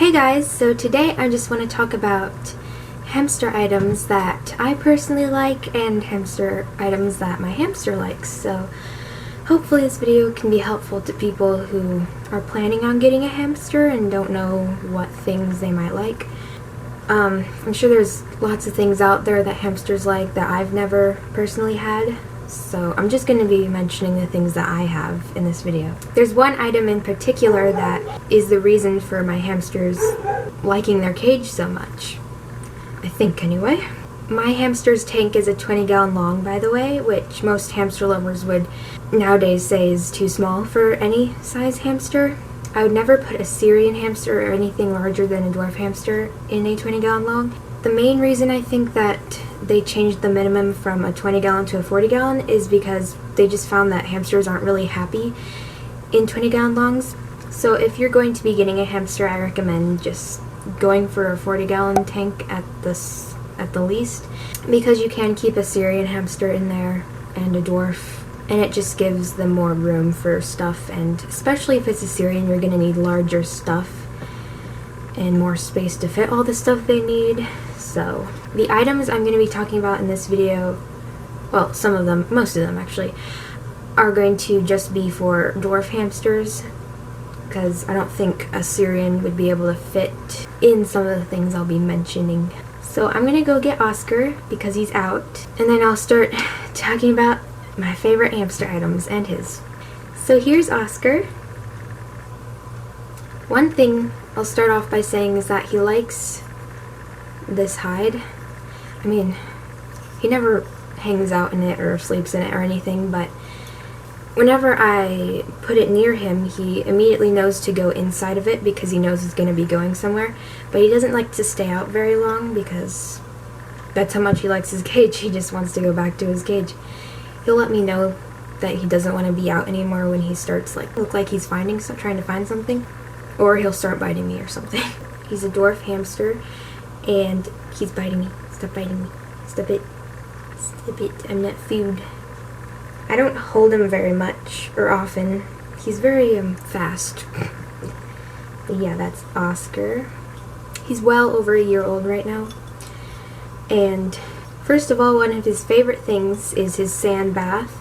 Hey guys, so today I just want to talk about hamster items that I personally like and hamster items that my hamster likes. So hopefully this video can be helpful to people who are planning on getting a hamster and don't know what things they might like. I'm sure there's lots of things out there that hamsters like that I've never personally had. So I'm just going to be mentioning the things that I have in this video. There's one item in particular that is the reason for my hamsters liking their cage so much. I think anyway. My hamster's tank is a 20-gallon long, by the way, which most hamster lovers would nowadays say is too small for any size hamster. I would never put a Syrian hamster or anything larger than a dwarf hamster in a 20-gallon long. The main reason I think that they changed the minimum from a 20-gallon to a 40-gallon is because they just found that hamsters aren't really happy in 20-gallon longs. So if you're going to be getting a hamster, I recommend just going for a 40-gallon tank at the least, because you can keep a Syrian hamster in there and a dwarf, and it just gives them more room for stuff. And especially if it's a Syrian, you're going to need larger stuff and more space to fit all the stuff they need. So the items I'm going to be talking about in this video, well, some of them, most of them actually, are going to just be for dwarf hamsters, because I don't think a Syrian would be able to fit in some of the things I'll be mentioning. So I'm going to go get Oscar because he's out, and then I'll start talking about my favorite hamster items and his. So here's Oscar. One thing I'll start off by saying is that he likes this hide. I mean, he never hangs out in it or sleeps in it or anything, but whenever I put it near him, he immediately knows to go inside of it because he knows it's going to be going somewhere. But he doesn't like to stay out very long because that's how much he likes his cage. He just wants to go back to his cage. He'll let me know that he doesn't want to be out anymore when he starts look like he's trying to find something, or he'll start biting me or something. He's a dwarf hamster and he's biting me. Stop biting me. Stop it. Stop it. I'm not food. I don't hold him very much or often. He's very fast. But yeah, that's Oscar. He's well over a year old right now. And first of all, one of his favorite things is his sand bath.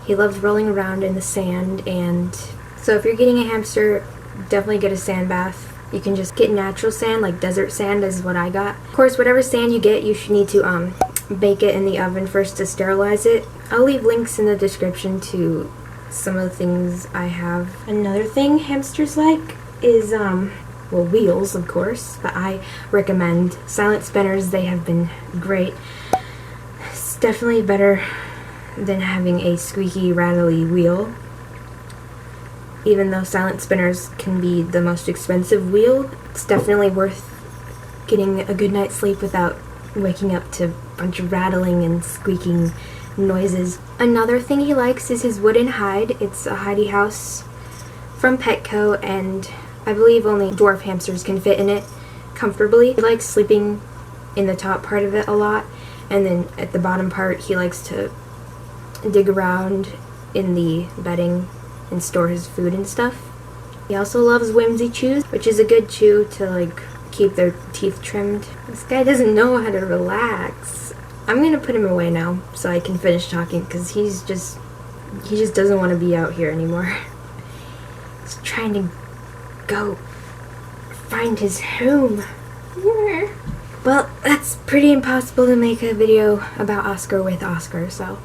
He loves rolling around in the sand, and so if you're getting a hamster, definitely get a sand bath. You can just get natural sand, like desert sand is what I got. Of course, whatever sand you get, you should need to bake it in the oven first to sterilize it. I'll leave links in the description to some of the things I have. Another thing hamsters like is, well, wheels, of course, but I recommend silent spinners. They have been great. It's definitely better than having a squeaky, rattly wheel. Even though silent spinners can be the most expensive wheel, it's definitely worth getting a good night's sleep without waking up to a bunch of rattling and squeaking noises. Another thing he likes is his wooden hide. It's a hidey house from Petco, and I believe only dwarf hamsters can fit in it comfortably. He likes sleeping in the top part of it a lot, and then at the bottom part he likes to dig around in the bedding and store his food and stuff. He also loves Whimsy chews, which is a good chew to keep their teeth trimmed. This guy doesn't know how to relax. I'm gonna put him away now so I can finish talking, because he just doesn't want to be out here anymore. He's trying to go find his home. Well, that's pretty impossible to make a video about Oscar with Oscar, so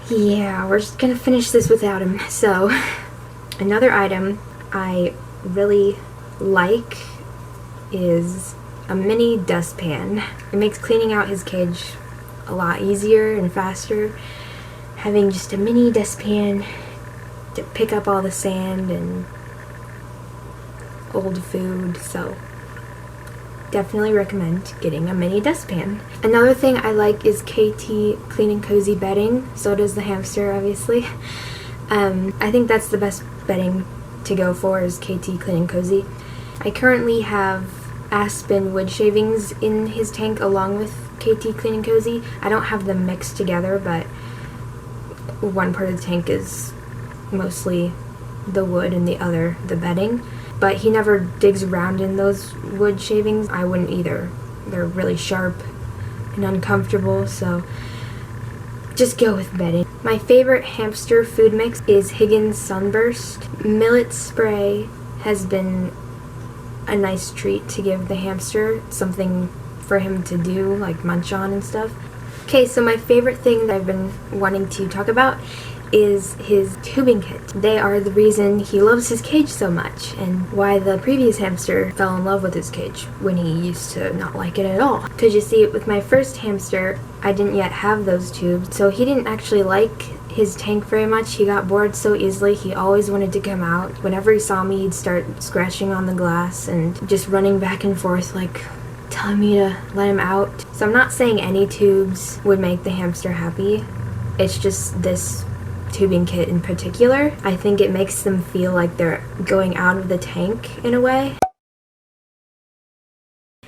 yeah, we're just gonna finish this without him. So, another item I really like is a mini dustpan. It makes cleaning out his cage a lot easier and faster, having just a mini dustpan to pick up all the sand and old food. So definitely recommend getting a mini dustpan. Another thing I like is KT Clean and Cozy bedding. So does the hamster, obviously. I think that's the best bedding to go for, is KT Clean and Cozy. I currently have aspen wood shavings in his tank along with KT Clean and Cozy. I don't have them mixed together, but one part of the tank is mostly the wood and the other the bedding. but he never digs around in those wood shavings. I wouldn't either. They're really sharp and uncomfortable, so just go with bedding. My favorite hamster food mix is Higgins Sunburst. Millet spray has been a nice treat to give the hamster, something for him to do, like munch on and stuff. Okay, so my favorite thing that I've been wanting to talk about is his tubing kit. They are the reason he loves his cage so much, and why the previous hamster fell in love with his cage when he used to not like it at all. Because you see, with my first hamster, I didn't yet have those tubes, so he didn't actually like his tank very much. He got bored so easily. He always wanted to come out. Whenever he saw me, he'd start scratching on the glass and just running back and forth, like telling me to let him out. So I'm not saying any tubes would make the hamster happy. It's just this tubing kit in particular. I think it makes them feel like they're going out of the tank in a way.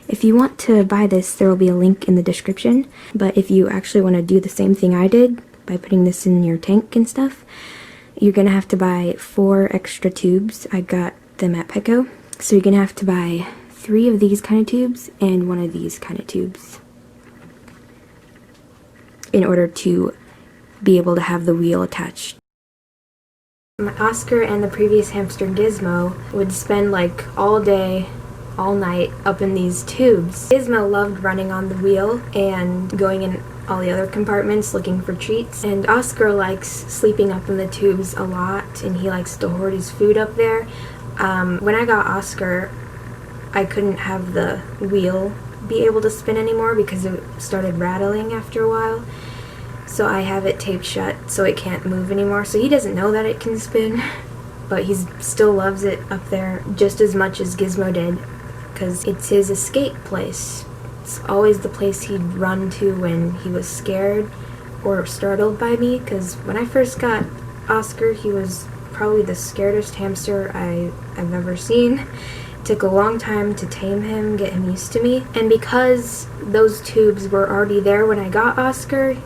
If you want to buy this, there will be a link in the description, but if you actually want to do the same thing I did by putting this in your tank and stuff, you're gonna have to buy 4 extra tubes. I got them at Petco, so you're gonna have to buy 3 of these kind of tubes and 1 of these kind of tubes in order to be able to have the wheel attached. My Oscar and the previous hamster Gizmo would spend like all day, all night up in these tubes. Gizmo loved running on the wheel and going in all the other compartments looking for treats, and Oscar likes sleeping up in the tubes a lot, and he likes to hoard his food up there. When I got Oscar, I couldn't have the wheel be able to spin anymore because it started rattling after a while. So I have it taped shut so it can't move anymore. So he doesn't know that it can spin, but he still loves it up there just as much as Gizmo did, because it's his escape place. It's always the place he'd run to when he was scared or startled by me, because when I first got Oscar, he was probably the scaredest hamster I've ever seen. It took a long time to tame him, get him used to me, and because those tubes were already there when I got Oscar,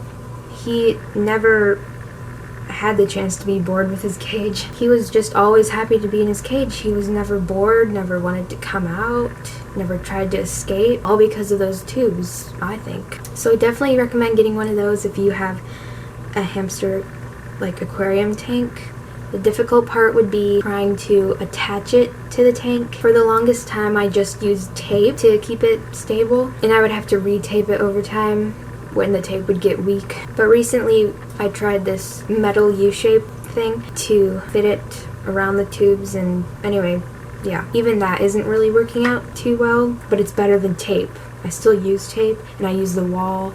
he never had the chance to be bored with his cage. He was just always happy to be in his cage. He was never bored, never wanted to come out, never tried to escape, all because of those tubes, I think. So I definitely recommend getting one of those if you have a hamster like aquarium tank. The difficult part would be trying to attach it to the tank. For the longest time I just used tape to keep it stable, and I would have to re-tape it over time when the tape would get weak. But recently I tried this metal U-shape thing to fit it around the tubes, and anyway, yeah, even that isn't really working out too well, but it's better than tape. I still use tape, and I use the wall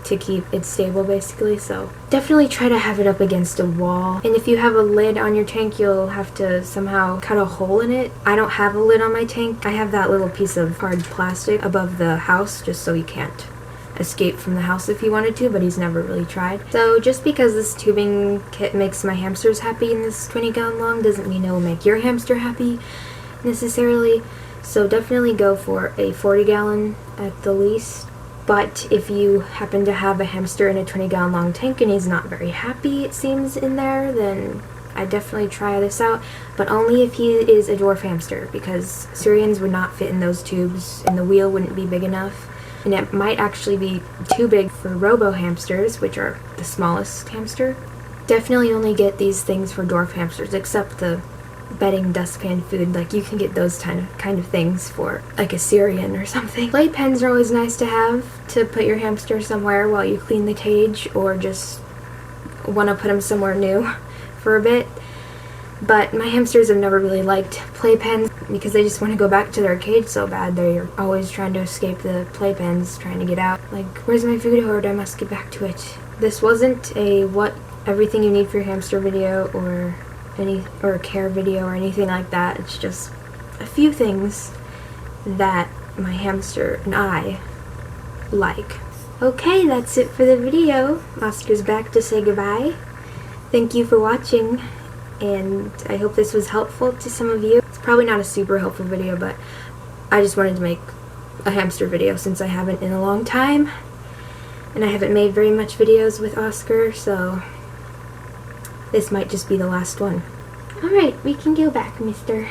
to keep it stable basically, so definitely try to have it up against a wall. And if you have a lid on your tank, you'll have to somehow cut a hole in it. I don't have a lid on my tank. I have that little piece of hard plastic above the house just so you can't escape from the house if he wanted to, but he's never really tried. So just because this tubing kit makes my hamsters happy in this 20-gallon long doesn't mean it will make your hamster happy necessarily. So definitely go for a 40-gallon at the least. But if you happen to have a hamster in a 20-gallon long tank and he's not very happy, it seems, in there, then I definitely try this out, but only if he is a dwarf hamster, because Syrians would not fit in those tubes and the wheel wouldn't be big enough. And it might actually be too big for robo hamsters, which are the smallest hamster. Definitely only get these things for dwarf hamsters, except the bedding dustpan food. Like, you can get those kind of things for like a Syrian or something. Playpens are always nice to have to put your hamster somewhere while you clean the cage, or just want to put him somewhere new for a bit. But my hamsters have never really liked playpens because they just want to go back to their cage so bad. They're always trying to escape the playpens, trying to get out. Like, where's my food hoard? I must get back to it. This wasn't a what everything you need for your hamster video or a care video or anything like that. It's just a few things that my hamster and I like. Okay, that's it for the video. Oscar's back to say goodbye. Thank you for watching, and I hope this was helpful to some of you. It's probably not a super helpful video, but I just wanted to make a hamster video since I haven't in a long time, and I haven't made very much videos with Oscar, so this might just be the last one. Alright, we can go back, mister.